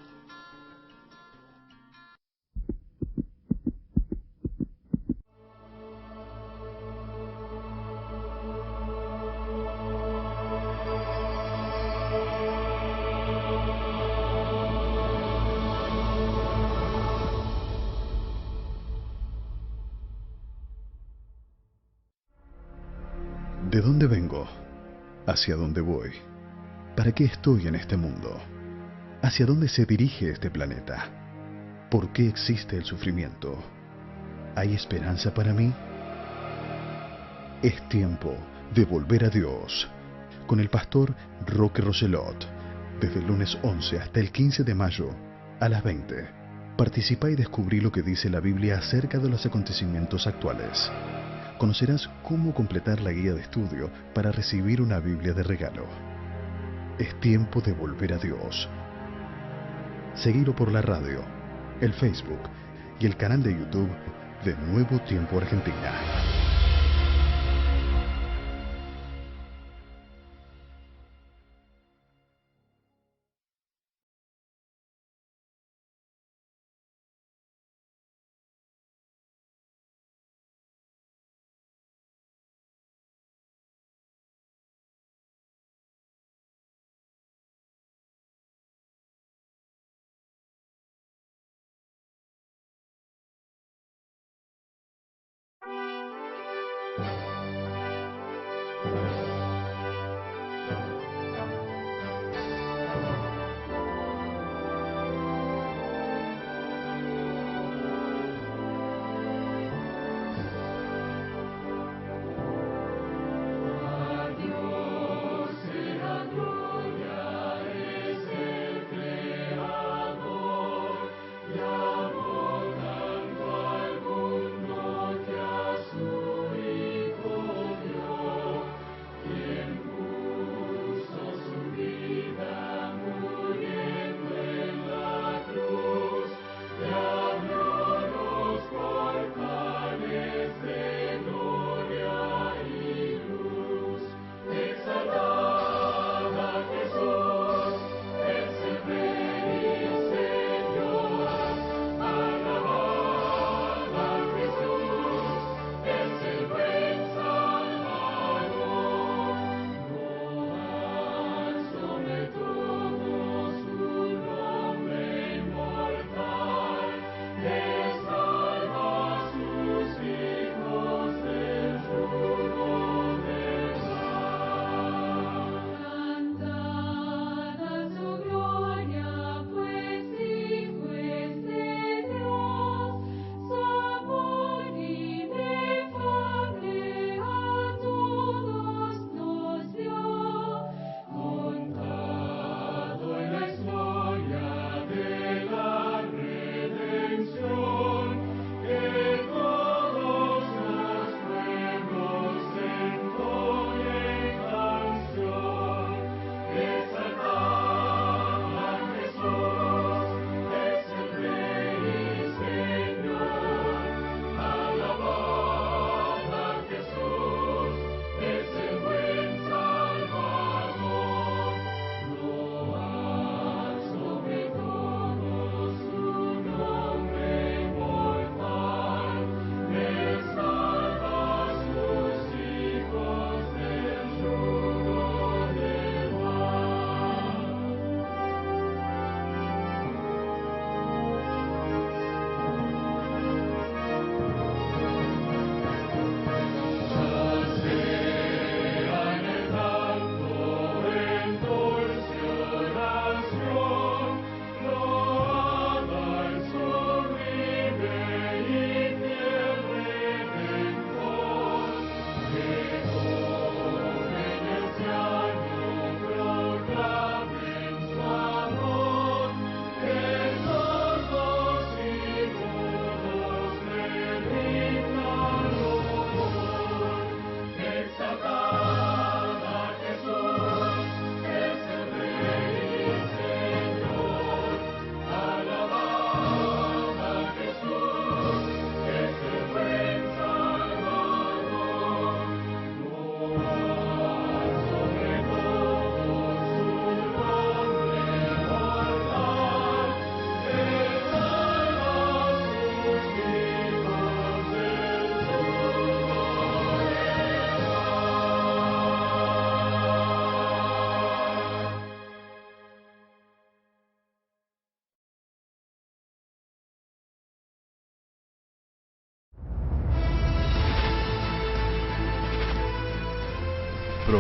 ¿De dónde vengo? ¿Hacia dónde voy? ¿Para qué estoy en este mundo? ¿Hacia dónde se dirige este planeta? ¿Por qué existe el sufrimiento? ¿Hay esperanza para mí? Es tiempo de volver a Dios. Con el pastor Roque Roselot, desde el lunes 11 hasta el 15 de mayo, a las 20. Participa y descubrí lo que dice la Biblia acerca de los acontecimientos actuales. Conocerás cómo completar la guía de estudio para recibir una Biblia de regalo. Es tiempo de volver a Dios. Seguilo por la radio, el Facebook y el canal de YouTube de Nuevo Tiempo Argentina.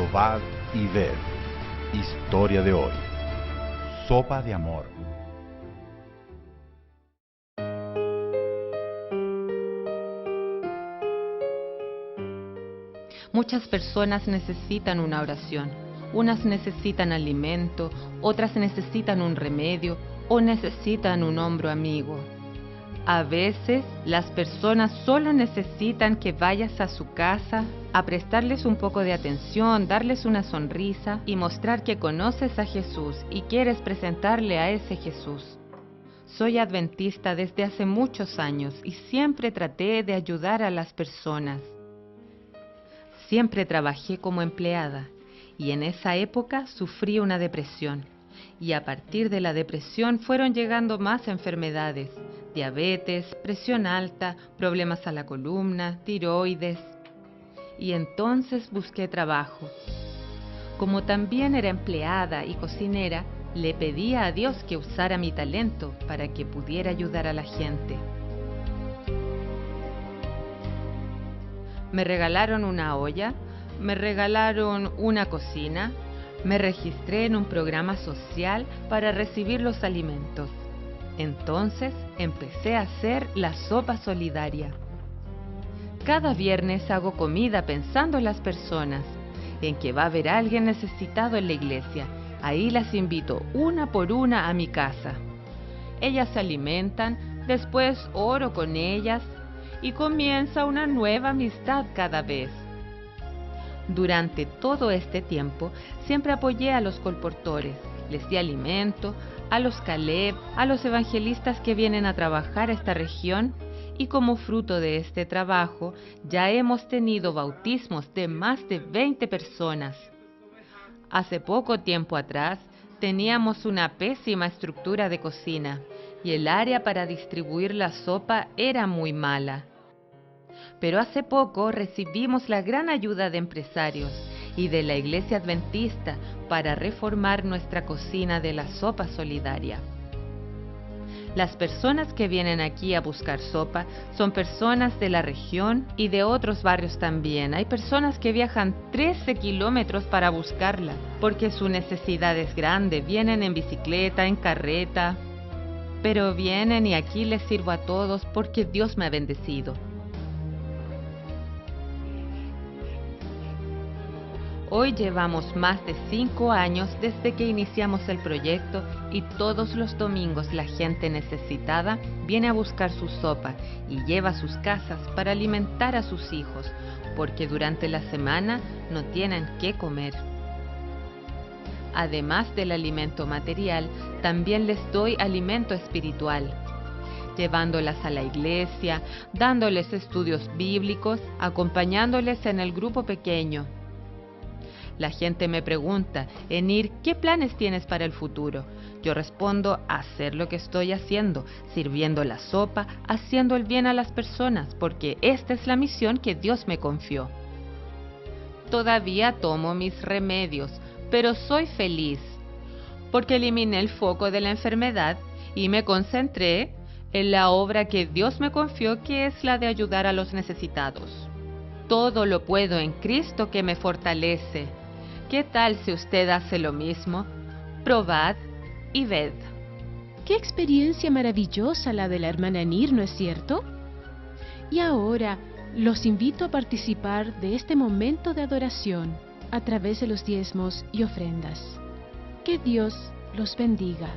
Probad y ved. Historia de hoy. Sopa de amor. Muchas personas necesitan una oración. Unas necesitan alimento, otras necesitan un remedio o necesitan un hombro amigo. A veces las personas solo necesitan que vayas a su casa a prestarles un poco de atención, darles una sonrisa y mostrar que conoces a Jesús y quieres presentarle a ese Jesús. Soy adventista desde hace muchos años y siempre traté de ayudar a las personas. Siempre trabajé como empleada y en esa época sufrí una depresión. Y a partir de la depresión fueron llegando más enfermedades: diabetes, presión alta, problemas a la columna, tiroides. Y entonces busqué trabajo. Como también era empleada y cocinera, le pedía a Dios que usara mi talento para que pudiera ayudar a la gente. Me regalaron una olla, me regalaron una cocina, me registré en un programa social para recibir los alimentos. Entonces empecé a hacer la sopa solidaria. Cada viernes hago comida pensando en las personas, en que va a haber alguien necesitado en la iglesia. Ahí las invito una por una a mi casa. Ellas se alimentan, después oro con ellas y comienza una nueva amistad cada vez. Durante todo este tiempo siempre apoyé a los colportores, les di alimento, a los Caleb, a los evangelistas que vienen a trabajar a esta región, y como fruto de este trabajo ya hemos tenido bautismos de más de 20 personas. Hace poco tiempo atrás teníamos una pésima estructura de cocina y el área para distribuir la sopa era muy mala. Pero hace poco recibimos la gran ayuda de empresarios y de la Iglesia Adventista para reformar nuestra cocina de la sopa solidaria. Las personas que vienen aquí a buscar sopa son personas de la región y de otros barrios también. Hay personas que viajan 13 kilómetros para buscarla porque su necesidad es grande. Vienen en bicicleta, en carreta, pero vienen y aquí les sirvo a todos porque Dios me ha bendecido. Hoy llevamos más de 5 años desde que iniciamos el proyecto y todos los domingos la gente necesitada viene a buscar su sopa y lleva a sus casas para alimentar a sus hijos, porque durante la semana no tienen qué comer. Además del alimento material, también les doy alimento espiritual, llevándolas a la iglesia, dándoles estudios bíblicos, acompañándoles en el grupo pequeño. La gente me pregunta: Enir, ¿qué planes tienes para el futuro? Yo respondo: hacer lo que estoy haciendo, sirviendo la sopa, haciendo el bien a las personas, porque esta es la misión que Dios me confió. Todavía tomo mis remedios, pero soy feliz, porque eliminé el foco de la enfermedad y me concentré en la obra que Dios me confió, que es la de ayudar a los necesitados. Todo lo puedo en Cristo que me fortalece. ¿Qué tal si usted hace lo mismo? Probad y ved. Qué experiencia maravillosa la de la hermana Enir, ¿no es cierto? Y ahora los invito a participar de este momento de adoración a través de los diezmos y ofrendas. Que Dios los bendiga.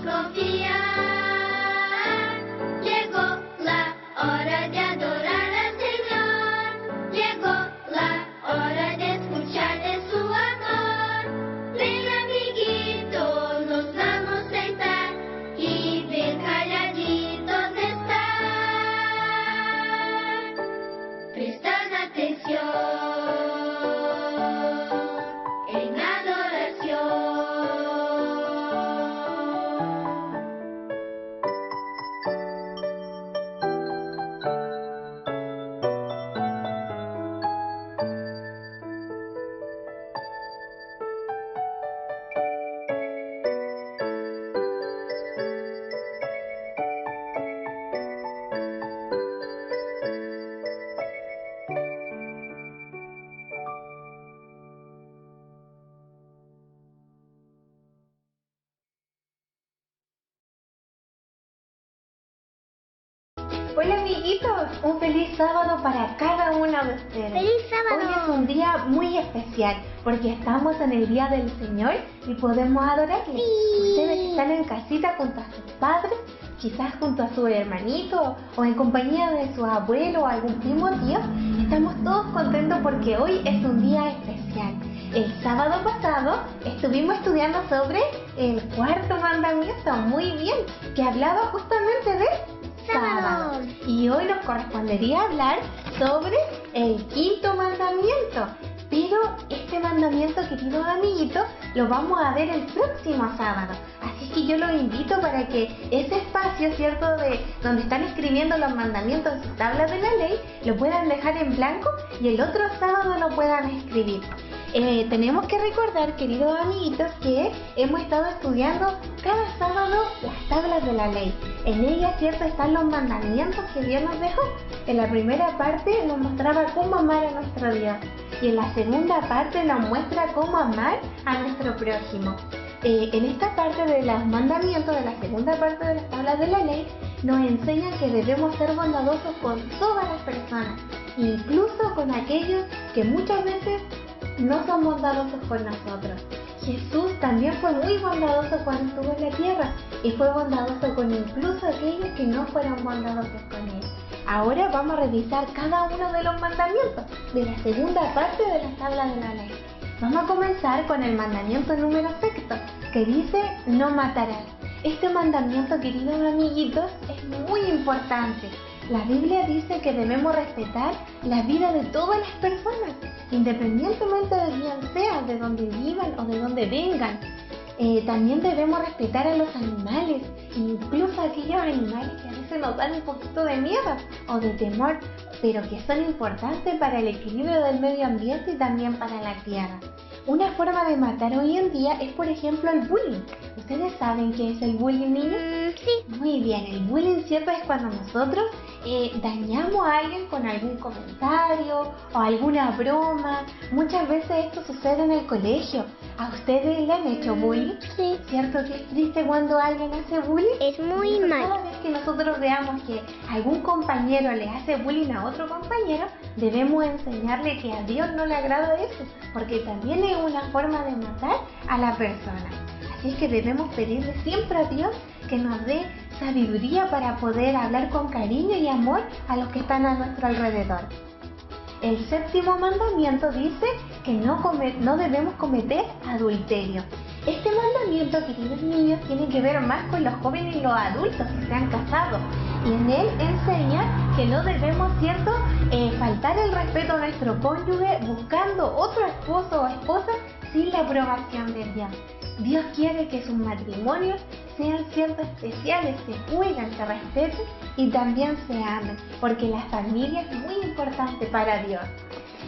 Confía. Hola amiguitos, un feliz sábado para cada uno de ustedes. ¡Feliz sábado! Hoy es un día muy especial porque estamos en el Día del Señor y podemos adorarle. Sí. Ustedes están en casita junto a sus padres, quizás junto a su hermanito o en compañía de su abuelo o algún primo tío. Estamos todos contentos porque hoy es un día especial. El sábado pasado estuvimos estudiando sobre el cuarto mandamiento, muy bien, que hablaba justamente de sábado. Y hoy nos correspondería hablar sobre el quinto mandamiento. Pero este mandamiento, queridos amiguitos, lo vamos a ver el próximo sábado. Así que yo los invito para que ese espacio, ¿cierto?, de donde están escribiendo los mandamientos en sus tablas de la ley, lo puedan dejar en blanco y el otro sábado lo puedan escribir. Tenemos que recordar, queridos amiguitos, que hemos estado estudiando cada sábado las tablas de la ley. En ellas, ¿cierto?, están los mandamientos que Dios nos dejó. En la primera parte nos mostraba cómo amar a nuestro Dios y en la segunda parte nos muestra cómo amar a nuestro prójimo. En esta parte de los mandamientos, de la segunda parte de las tablas de la ley, nos enseñan que debemos ser bondadosos con todas las personas, incluso con aquellos que muchas veces no son bondadosos con nosotros. Jesús también fue muy bondadoso cuando estuvo en la tierra y fue bondadoso con incluso aquellos que no fueron bondadosos con él. Ahora vamos a revisar cada uno de los mandamientos de la segunda parte de las tablas de la ley. Vamos a comenzar con el mandamiento número 6, que dice no matarás. Este mandamiento, queridos amiguitos, es muy importante. La Biblia dice que debemos respetar la vida de todas las personas, independientemente de quién sea, de dónde vivan o de dónde vengan. También debemos respetar a los animales, incluso a aquellos animales que a veces nos dan un poquito de miedo o de temor, pero que son importantes para el equilibrio del medio ambiente y también para la tierra. Una forma de matar hoy en día es, por ejemplo, el bullying. ¿Ustedes saben qué es el bullying, niños? Sí. Muy bien, el bullying, ¿cierto?, es cuando nosotros dañamos a alguien con algún comentario o alguna broma. Muchas veces esto sucede en el colegio. ¿A ustedes le han hecho bullying? Sí. ¿Cierto que es triste cuando alguien hace bullying? Es muy mal. Cada vez que nosotros veamos que algún compañero le hace bullying a otro compañero, debemos enseñarle que a Dios no le agrada eso, porque también es una forma de matar a la persona. Así es que debemos pedirle siempre a Dios que nos dé sabiduría para poder hablar con cariño y amor a los que están a nuestro alrededor. El séptimo mandamiento dice que no debemos cometer adulterio. Este mandamiento, queridos niños, tiene que ver más con los jóvenes y los adultos que se han casado. Y en él enseña que no debemos, ¿cierto?, faltar el respeto a nuestro cónyuge buscando otro esposo o esposa sin la aprobación de Dios. Dios quiere que sus matrimonios sean, ¿cierto?, especiales, se cuiden, se respeten y también se amen, porque la familia es muy importante para Dios.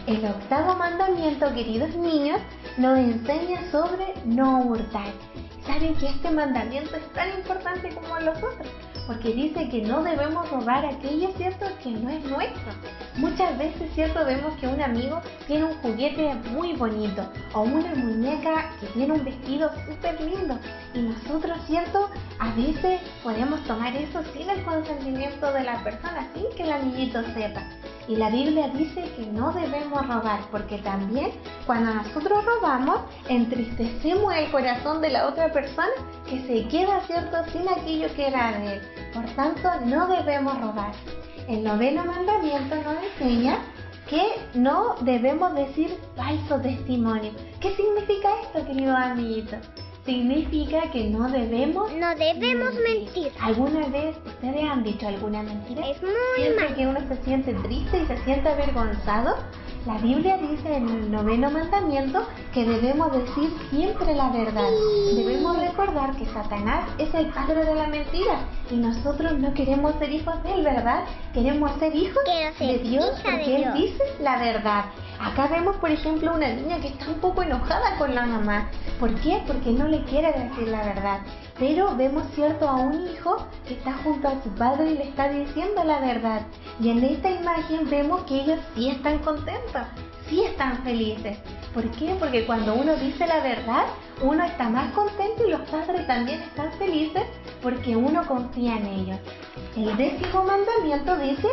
El octavo mandamiento, queridos niños, nos enseña sobre no hurtar. ¿Saben que este mandamiento es tan importante como los otros? Porque dice que no debemos robar aquello, ¿cierto?, que no es nuestro. Muchas veces, ¿cierto?, vemos que un amigo tiene un juguete muy bonito o una muñeca que tiene un vestido súper lindo y nosotros, ¿cierto?, a veces podemos tomar eso sin el consentimiento de la persona, sin que el amiguito sepa. Y la Biblia dice que no debemos robar, porque también cuando nosotros robamos, entristecemos el corazón de la otra persona que se queda, ¿cierto?, sin aquello que era de él. Por tanto, no debemos robar. El noveno mandamiento nos enseña que no debemos decir falso testimonio. ¿Qué significa esto, queridos amiguitos? Significa que no debemos mentir. ¿Alguna vez ustedes han dicho alguna mentira? Es muy mal. Que uno se siente triste y se siente avergonzado. La Biblia dice en el noveno mandamiento que debemos decir siempre la verdad. Debemos recordar que Satanás es el padre de la mentira y nosotros no queremos ser hijos de él, ¿verdad? Queremos ser hijos de Dios porque él dice la verdad. Acá vemos, por ejemplo, una niña que está un poco enojada con la mamá. ¿Por qué? Porque no le quiere decir la verdad. Pero vemos, ¿cierto?, a un hijo que está junto a su padre y le está diciendo la verdad. Y en esta imagen vemos que ellos sí están contentos. sí están felices. ¿Por qué? Porque cuando uno dice la verdad, uno está más contento y los padres también están felices porque uno confía en ellos. El 10º mandamiento dice,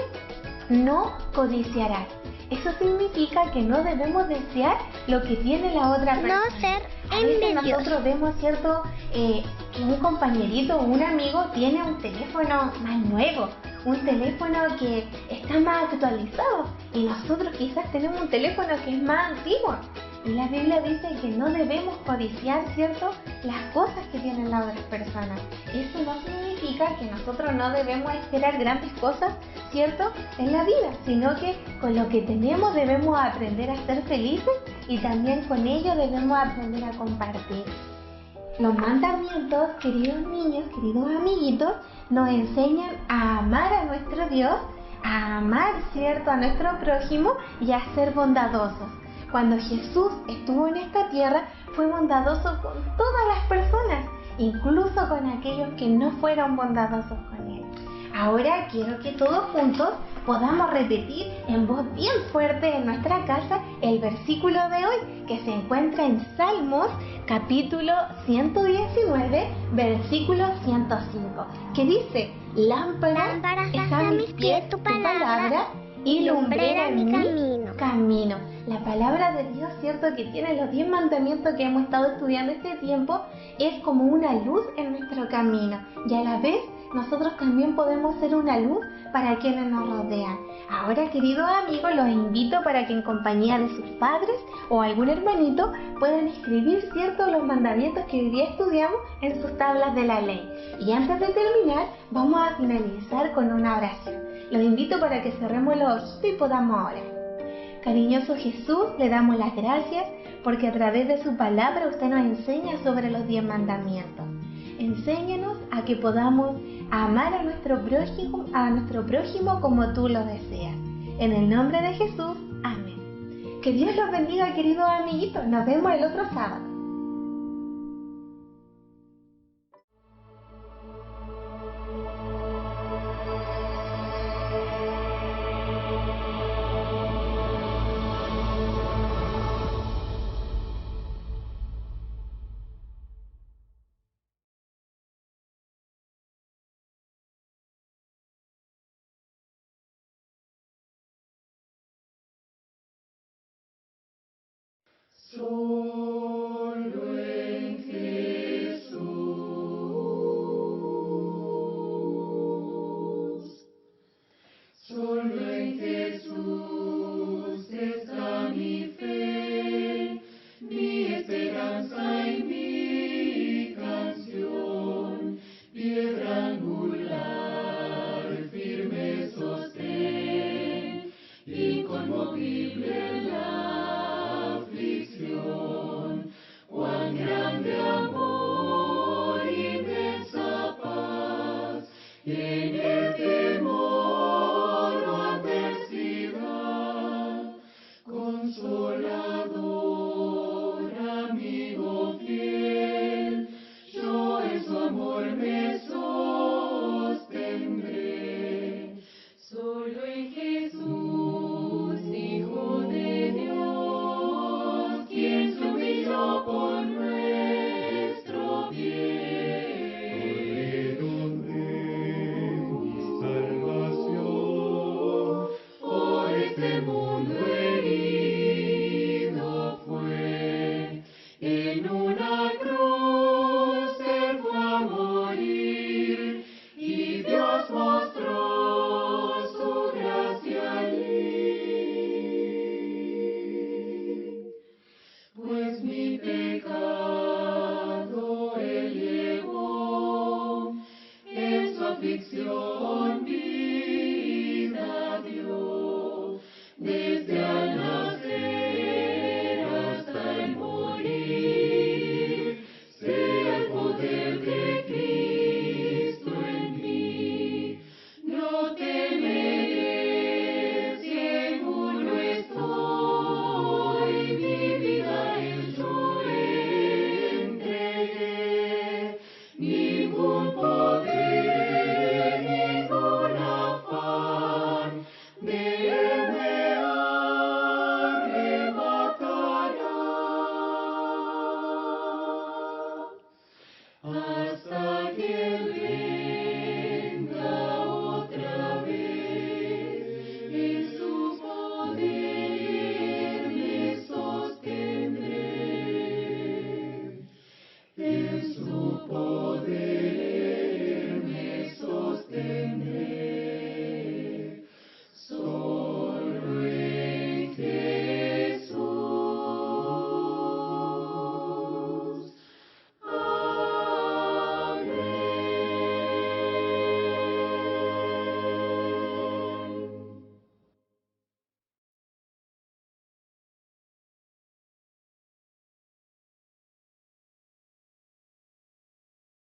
no codiciarás. Eso significa que no debemos desear lo que tiene la otra persona. No ser A veces envidioso. nosotros vemos, ¿cierto?, que un compañerito o un amigo tiene un teléfono más nuevo, un teléfono que está más actualizado, y nosotros quizás tenemos un teléfono que es más antiguo. Y la Biblia dice que no debemos codiciar, ¿cierto?, las cosas que tienen las otras personas. Eso no significa que nosotros no debemos esperar grandes cosas, ¿cierto?, en la vida, sino que con lo que tenemos debemos aprender a ser felices y también con ello debemos aprender a compartir. Los mandamientos, queridos niños, queridos amiguitos, nos enseñan a amar a nuestro Dios, a amar, ¿cierto?, a nuestro prójimo y a ser bondadosos. Cuando Jesús estuvo en esta tierra, fue bondadoso con todas las personas, incluso con aquellos que no fueron bondadosos con Él. Ahora quiero que todos juntos podamos repetir en voz bien fuerte en nuestra casa el versículo de hoy, que se encuentra en Salmos capítulo 119, versículo 105, que dice, lámpara es a mis pies tu palabra y lumbrera en mi camino. La palabra de Dios, ¿cierto?, que tiene los 10 mandamientos que hemos estado estudiando este tiempo, es como una luz en nuestro camino, y a la vez nosotros también podemos ser una luz para quienes nos rodean. Ahora, queridos amigos, los invito para que en compañía de sus padres o algún hermanito puedan escribir, ¿cierto?, los mandamientos que hoy día estudiamos en sus tablas de la ley. Y antes de terminar, vamos a finalizar con una oración. Los invito para que cerremos los ojitos y podamos orar. Cariñoso Jesús, le damos las gracias porque a través de su palabra usted nos enseña sobre los 10 mandamientos. Enséñanos a que podamos amar a nuestro prójimo como tú lo deseas. En el nombre de Jesús, amén. Que Dios los bendiga, queridos amiguitos. Nos vemos el otro sábado. Solo en Jesús, solo en Jesús está mi fe, mi esperanza y mi canción, piedra angular, firme sostén, inconmovible la aflicción. Cuán grande amor, inmensa paz, en el temor o adversidad, consolador, amigo fiel, yo en su amor me sostendré. Solo en Jesús, Hijo de Dios, quien se humilló por nuestro bien. Mi salvación, por este mundo herido fue, en una cruz Él fue a morir, y Dios mostró su gracia allí. Pues mi pecado Él llevó, en su aflicción